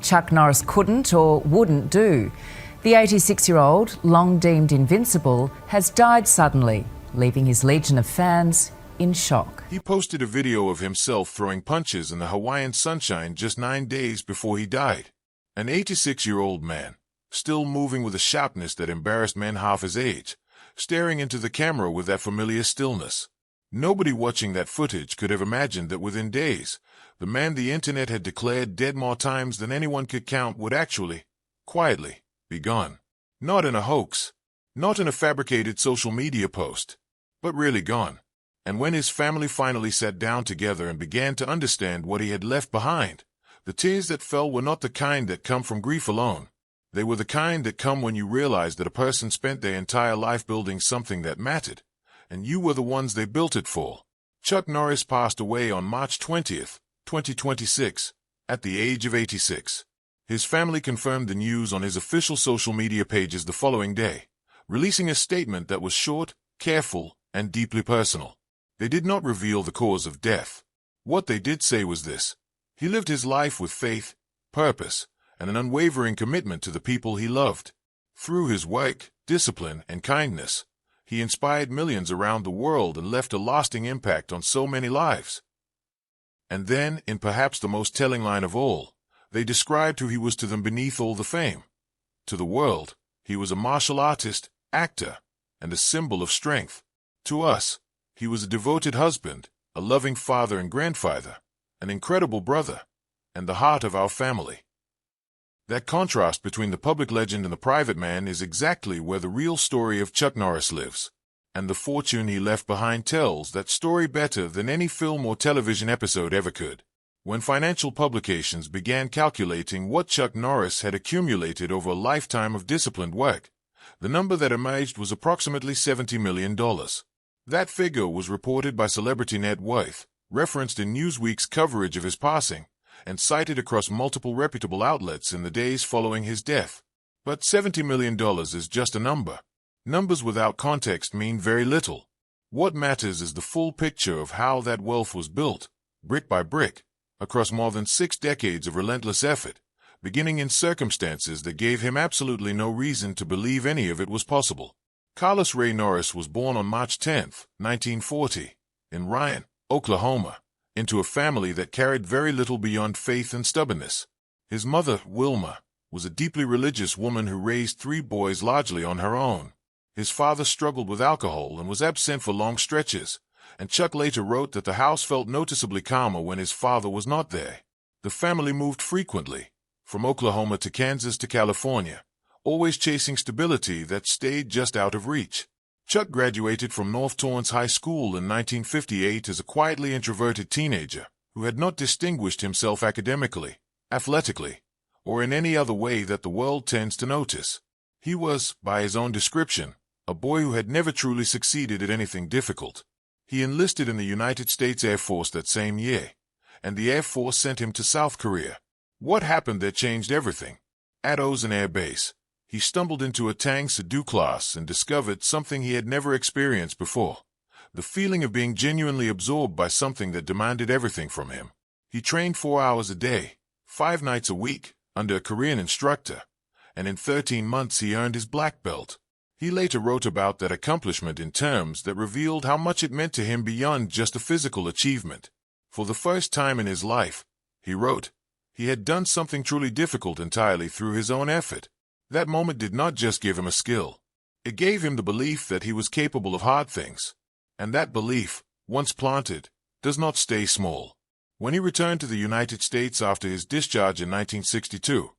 Chuck Norris couldn't or wouldn't do. The 86-year-old, long deemed invincible, has died suddenly, leaving his legion of fans in shock. He posted a video of himself throwing punches in the Hawaiian sunshine just 9 days before he died. An 86-year-old man, still moving with a sharpness that embarrassed men half his age, staring into the camera with that familiar stillness. Nobody watching that footage could have imagined that within days, the man the internet had declared dead more times than anyone could count would actually, quietly, be gone. Not in a hoax, not in a fabricated social media post, but really gone. And when his family finally sat down together and began to understand what he had left behind, the tears that fell were not the kind that come from grief alone. They were the kind that come when you realize that a person spent their entire life building something that mattered, and you were the ones they built it for. Chuck Norris passed away on March 20th, 2026, at the age of 86. His family confirmed the news on his official social media pages the following day, releasing a statement that was short, careful, and deeply personal. They did not reveal the cause of death. What they did say was this: he lived his life with faith, purpose, and an unwavering commitment to the people he loved. Through his work, discipline, and kindness, he inspired millions around the world and left a lasting impact on so many lives. And then, in perhaps the most telling line of all, they described who he was to them beneath all the fame. To the world, he was a martial artist, actor, and a symbol of strength. To us, he was a devoted husband, a loving father and grandfather, an incredible brother, and the heart of our family. That contrast between the public legend and the private man is exactly where the real story of Chuck Norris lives. And the fortune he left behind tells that story better than any film or television episode ever could. When financial publications began calculating what Chuck Norris had accumulated over a lifetime of disciplined work, the number that emerged was approximately $70 million. That figure was reported by Celebrity Net Worth, referenced in Newsweek's coverage of his passing, and cited across multiple reputable outlets in the days following his death. But $70 million is just a number. Numbers without context mean very little. What matters is the full picture of how that wealth was built, brick by brick, across more than 6 decades of relentless effort, beginning in circumstances that gave him absolutely no reason to believe any of it was possible. Carlos Ray Norris was born on March 10, 1940, in Ryan, Oklahoma, into a family that carried very little beyond faith and stubbornness. His mother, Wilma, was a deeply religious woman who raised 3 boys largely on her own. His father struggled with alcohol and was absent for long stretches, and Chuck later wrote that the house felt noticeably calmer when his father was not there. The family moved frequently, from Oklahoma to Kansas to California, always chasing stability that stayed just out of reach. Chuck graduated from North Torrance High School in 1958 as a quietly introverted teenager who had not distinguished himself academically, athletically, or in any other way that the world tends to notice. He was, by his own description, a boy who had never truly succeeded at anything difficult. He enlisted in the United States Air Force that same year, and the Air Force sent him to South Korea. What happened there changed everything. At Ozen Air Base, he stumbled into a Tang Soo class and discovered something he had never experienced before: the feeling of being genuinely absorbed by something that demanded everything from him. He trained 4 hours a day, 5 nights a week, under a Korean instructor, and in 13 months he earned his black belt. He later wrote about that accomplishment in terms that revealed how much it meant to him beyond just a physical achievement. For the first time in his life, he wrote, he had done something truly difficult entirely through his own effort. That moment did not just give him a skill. It gave him the belief that he was capable of hard things. And that belief, once planted, does not stay small. When he returned to the United States after his discharge in 1962,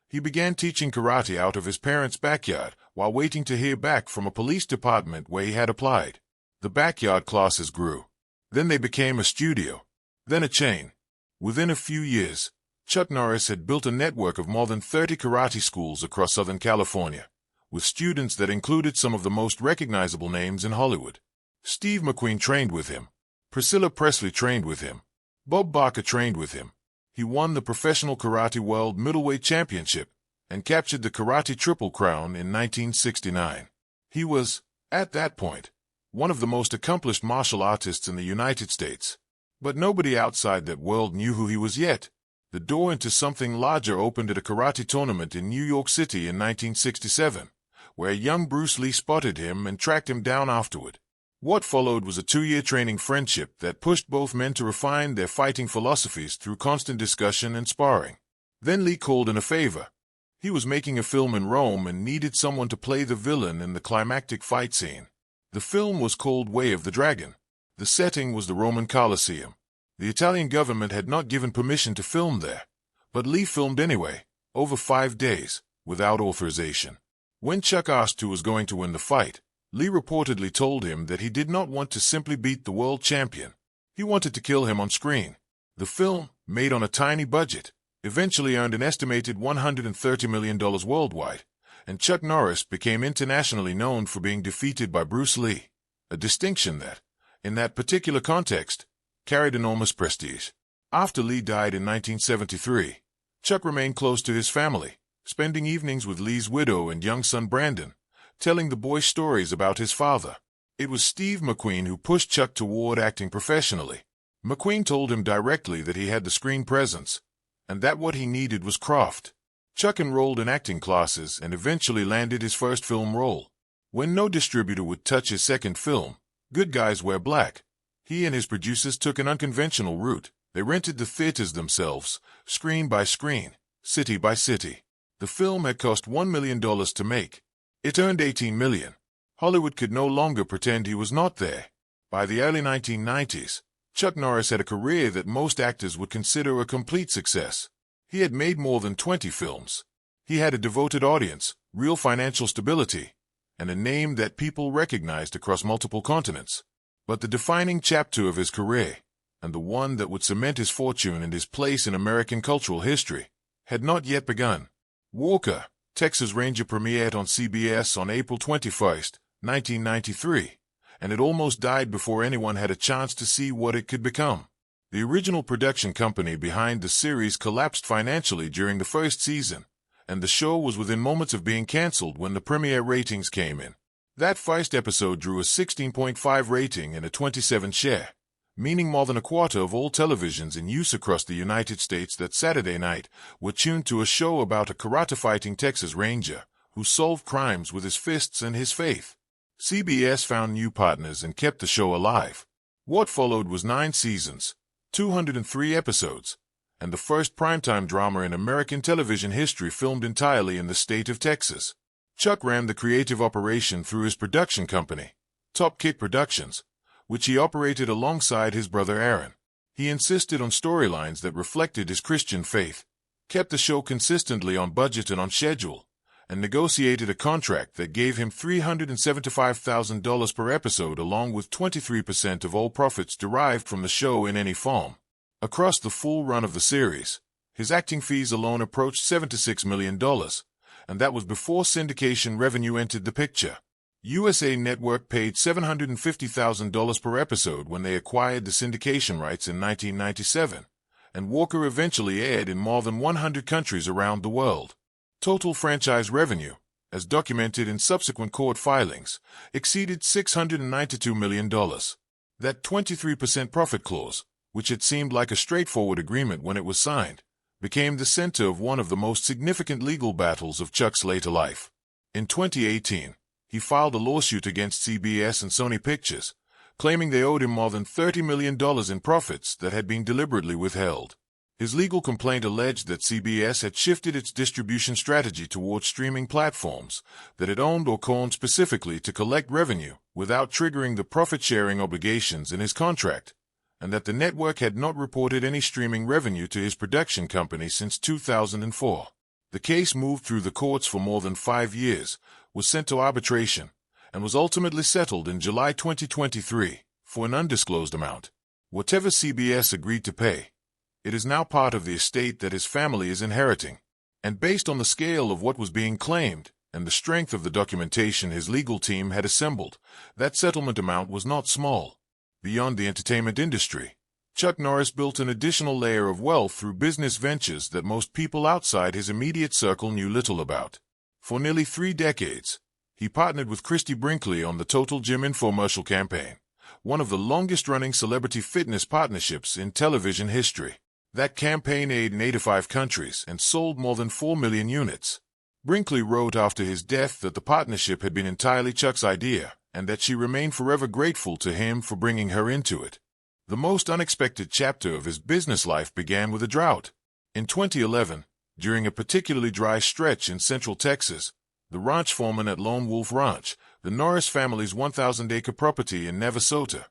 he began teaching karate out of his parents' backyard while waiting to hear back from a police department where he had applied. The backyard classes grew. Then they became a studio, then a chain. Within a few years, Chuck Norris had built a network of more than 30 karate schools across Southern California, with students that included some of the most recognizable names in Hollywood. Steve McQueen trained with him. Priscilla Presley trained with him. Bob Barker trained with him. He won the Professional Karate World Middleweight Championship and captured the Karate Triple Crown in 1969. He was, at that point, one of the most accomplished martial artists in the United States. But nobody outside that world knew who he was yet. The door into something larger opened at a karate tournament in New York City in 1967, where young Bruce Lee spotted him and tracked him down afterward. What followed was a 2-year training friendship that pushed both men to refine their fighting philosophies through constant discussion and sparring. Then Lee called in a favor. He was making a film in Rome and needed someone to play the villain in the climactic fight scene. The film was called Way of the Dragon. The setting was the Roman Colosseum. The Italian government had not given permission to film there, but Lee filmed anyway, over 5 days, without authorization. When Chuck asked who was going to win the fight, Lee reportedly told him that he did not want to simply beat the world champion. He wanted to kill him on screen. The film, made on a tiny budget, eventually earned an estimated $130 million worldwide, and Chuck Norris became internationally known for being defeated by Bruce Lee, a distinction that, in that particular context, carried enormous prestige. After Lee died in 1973, Chuck remained close to his family, spending evenings with Lee's widow and young son Brandon, telling the boy stories about his father. It was Steve McQueen who pushed Chuck toward acting professionally. McQueen told him directly that he had the screen presence, and that what he needed was craft. Chuck enrolled in acting classes and eventually landed his first film role. When no distributor would touch his second film, Good Guys Wear Black, he and his producers took an unconventional route. They rented the theaters themselves, screen by screen, city by city. The film had cost $1 million to make. It earned $18 million. Hollywood could no longer pretend he was not there. By the early 1990s, Chuck Norris had a career that most actors would consider a complete success. He had made more than 20 films. He had a devoted audience, real financial stability, and a name that people recognized across multiple continents. But the defining chapter of his career, and the one that would cement his fortune and his place in American cultural history, had not yet begun. Walker, Texas Ranger premiered on CBS on April 21, 1993, and it almost died before anyone had a chance to see what it could become. The original production company behind the series collapsed financially during the first season, and the show was within moments of being canceled when the premiere ratings came in. That first episode drew a 16.5 rating and a 27 share, meaning more than a quarter of all televisions in use across the United States that Saturday night were tuned to a show about a karate-fighting Texas Ranger who solved crimes with his fists and his faith. CBS found new partners and kept the show alive. What followed was 9 seasons, 203 episodes, and the first primetime drama in American television history filmed entirely in the state of Texas. Chuck ran the creative operation through his production company, Top Kit Productions, which he operated alongside his brother Aaron. He insisted on storylines that reflected his Christian faith, kept the show consistently on budget and on schedule, and negotiated a contract that gave him $375,000 per episode along with 23% of all profits derived from the show in any form. Across the full run of the series, his acting fees alone approached $76 million, and that was before syndication revenue entered the picture. USA Network paid $750,000 per episode when they acquired the syndication rights in 1997, and Walker eventually aired in more than 100 countries around the world. Total franchise revenue, as documented in subsequent court filings, exceeded $692 million. That 23% profit clause, which had seemed like a straightforward agreement when it was signed, became the center of one of the most significant legal battles of Chuck's later life. In 2018, he filed a lawsuit against CBS and Sony Pictures, claiming they owed him more than $30 million in profits that had been deliberately withheld. His legal complaint alleged that CBS had shifted its distribution strategy towards streaming platforms that it owned or co-owned specifically to collect revenue without triggering the profit-sharing obligations in his contract, and that the network had not reported any streaming revenue to his production company since 2004. The case moved through the courts for more than 5 years, was sent to arbitration, and was ultimately settled in July 2023 for an undisclosed amount. Whatever CBS agreed to pay, it is now part of the estate that his family is inheriting. And based on the scale of what was being claimed and the strength of the documentation his legal team had assembled, that settlement amount was not small. Beyond the entertainment industry, Chuck Norris built an additional layer of wealth through business ventures that most people outside his immediate circle knew little about. For nearly 3 decades, he partnered with Christy Brinkley on the Total Gym infomercial campaign, one of the longest-running celebrity fitness partnerships in television history. That campaign aired in 85 countries and sold more than 4 million units. Brinkley wrote after his death that the partnership had been entirely Chuck's idea, and that she remained forever grateful to him for bringing her into it. The most unexpected chapter of his business life began with a drought. In 2011, during a particularly dry stretch in central Texas, the ranch foreman at Lone Wolf Ranch, the Norris family's 1,000-acre property in Navasota,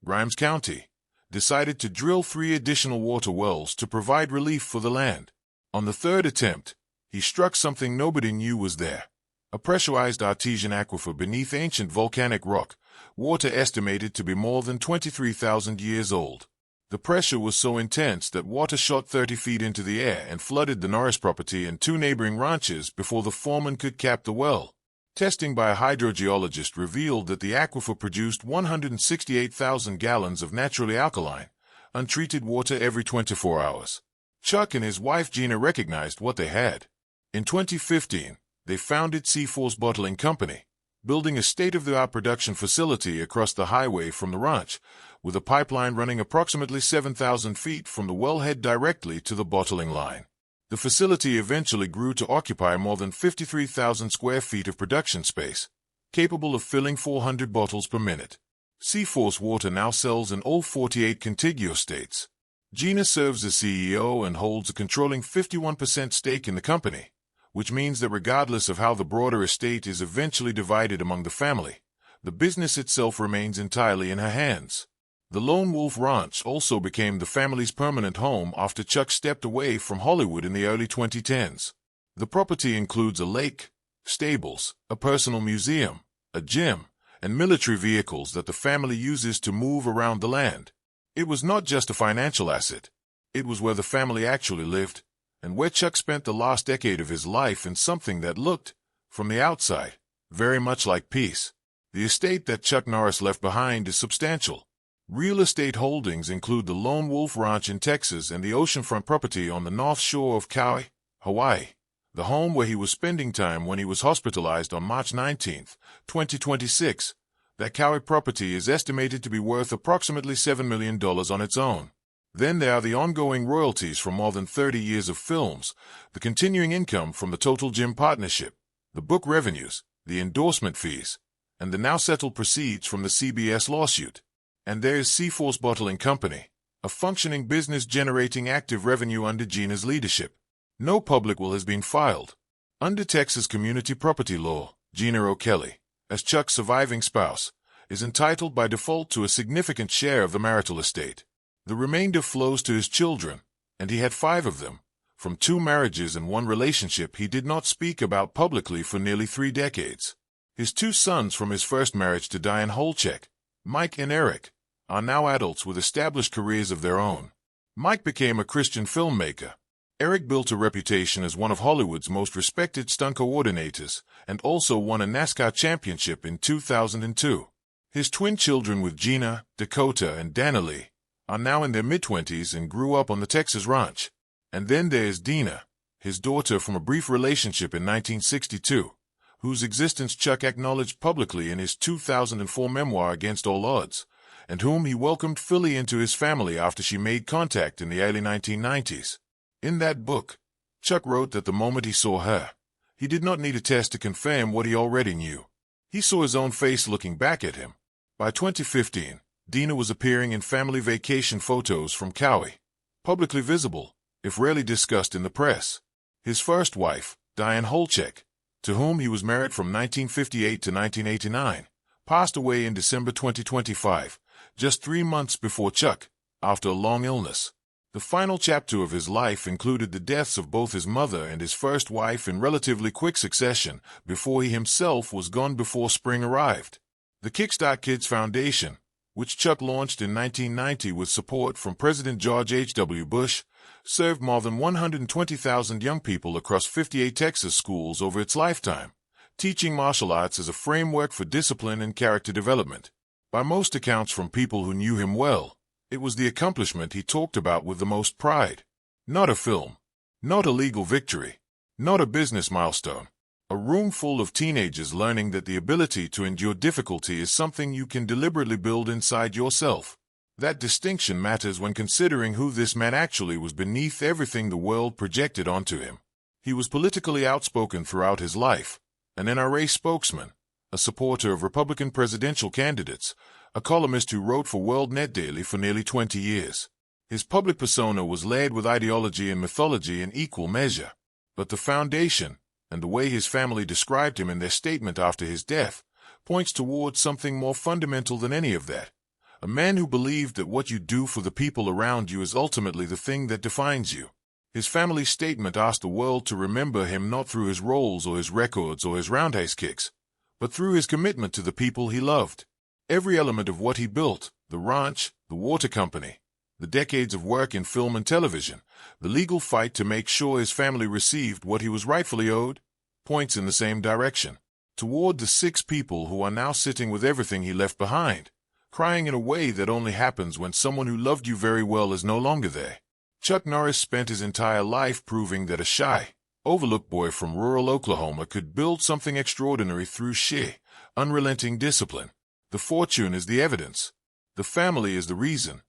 Grimes County, decided to drill 3 additional water wells to provide relief for the land. On the third attempt, he struck something nobody knew was there: a pressurized artesian aquifer beneath ancient volcanic rock, water estimated to be more than 23,000 years old. The pressure was so intense that water shot 30 feet into the air and flooded the Norris property and 2 neighboring ranches before the foreman could cap the well. Testing by a hydrogeologist revealed that the aquifer produced 168,000 gallons of naturally alkaline, untreated water every 24 hours. Chuck and his wife Gina recognized what they had. In 2015, they founded C-Force Bottling Company, building a state-of-the-art production facility across the highway from the ranch, with a pipeline running approximately 7,000 feet from the wellhead directly to the bottling line. The facility eventually grew to occupy more than 53,000 square feet of production space, capable of filling 400 bottles per minute. C-Force Water now sells in all 48 contiguous states. Gina serves as CEO and holds a controlling 51% stake in the company, which means that regardless of how the broader estate is eventually divided among the family, the business itself remains entirely in her hands. The Lone Wolf Ranch also became the family's permanent home after Chuck stepped away from Hollywood in the early 2010s. The property includes a lake, stables, a personal museum, a gym, and military vehicles that the family uses to move around the land. It was not just a financial asset. It was where the family actually lived, and where Chuck spent the last decade of his life in something that looked, from the outside, very much like peace. The estate that Chuck Norris left behind is substantial. Real estate holdings include the Lone Wolf Ranch in Texas and the oceanfront property on the north shore of Kauai, Hawaii, the home where he was spending time when he was hospitalized on March 19, 2026. That Kauai property is estimated to be worth approximately $7 million on its own. Then there are the ongoing royalties from more than 30 years of films, the continuing income from the Total Gym partnership, the book revenues, the endorsement fees, and the now settled proceeds from the CBS lawsuit. And there is C-Force Bottling Company, a functioning business generating active revenue under Gina's leadership. No public will has been filed. Under Texas community property law, Gina O'Kelly, as Chuck's surviving spouse, is entitled by default to a significant share of the marital estate. The remainder flows to his children, and he had 5 of them, from 2 marriages and 1 relationship he did not speak about publicly for nearly 3 decades. His 2 sons from his first marriage to Diane Holchek, Mike and Eric, are now adults with established careers of their own. Mike became a Christian filmmaker. Eric built a reputation as one of Hollywood's most respected stunt coordinators and also won a NASCAR championship in 2002. His twin children with Gina, Dakota, and Danilee are now in their mid-20s and grew up on the Texas ranch. And then there's Dina, his daughter from a brief relationship in 1962, whose existence Chuck acknowledged publicly in his 2004 memoir Against All Odds, and whom he welcomed fully into his family after she made contact in the early 1990s. In that book, Chuck wrote that the moment he saw her, he did not need a test to confirm what he already knew. He saw his own face looking back at him. By 2015, Dina was appearing in family vacation photos from Kauai, publicly visible, if rarely discussed in the press. His first wife, Diane Holchek, to whom he was married from 1958 to 1989, passed away in December 2025, just 3 months before Chuck, after a long illness. The final chapter of his life included the deaths of both his mother and his first wife in relatively quick succession before he himself was gone before spring arrived. The Kickstart Kids Foundation, which Chuck launched in 1990 with support from President George H.W. Bush, served more than 120,000 young people across 58 Texas schools over its lifetime, teaching martial arts as a framework for discipline and character development. By most accounts from people who knew him well, it was the accomplishment he talked about with the most pride. Not a film, not a legal victory, not a business milestone. A room full of teenagers learning that the ability to endure difficulty is something you can deliberately build inside yourself. That distinction matters when considering who this man actually was beneath everything the world projected onto him. He was politically outspoken throughout his life, an NRA spokesman, a supporter of Republican presidential candidates, a columnist who wrote for World Net Daily for nearly 20 years. His public persona was layered with ideology and mythology in equal measure, but the foundation, and the way his family described him in their statement after his death, points towards something more fundamental than any of that. A man who believed that what you do for the people around you is ultimately the thing that defines you. His family's statement asked the world to remember him not through his roles or his records or his roundhouse kicks, but through his commitment to the people he loved. Every element of what he built, the ranch, the water company, the decades of work in film and television, the legal fight to make sure his family received what he was rightfully owed, points in the same direction, toward the 6 people who are now sitting with everything he left behind, crying in a way that only happens when someone who loved you very well is no longer there. Chuck Norris spent his entire life proving that a shy, overlooked boy from rural Oklahoma could build something extraordinary through sheer, unrelenting discipline. The fortune is the evidence. The family is the reason,